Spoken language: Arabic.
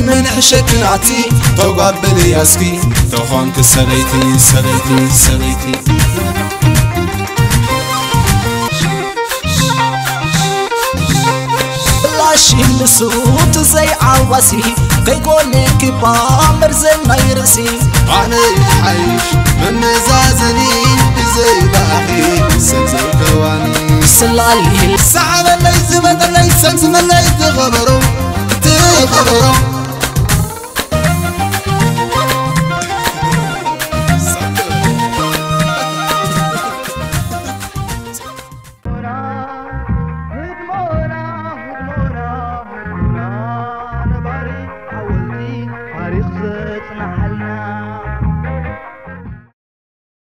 من عشق نعتي توقع بلياسكي توخانك سريتي سريتي سريتي لاشين بصوت زي عواسي كيقولك بامر زي ما يرسي أنا يحيش من مزازني زي باقي سنزل كواني سلالي سعر اللي زمن اللي سنزم اللي تغبرو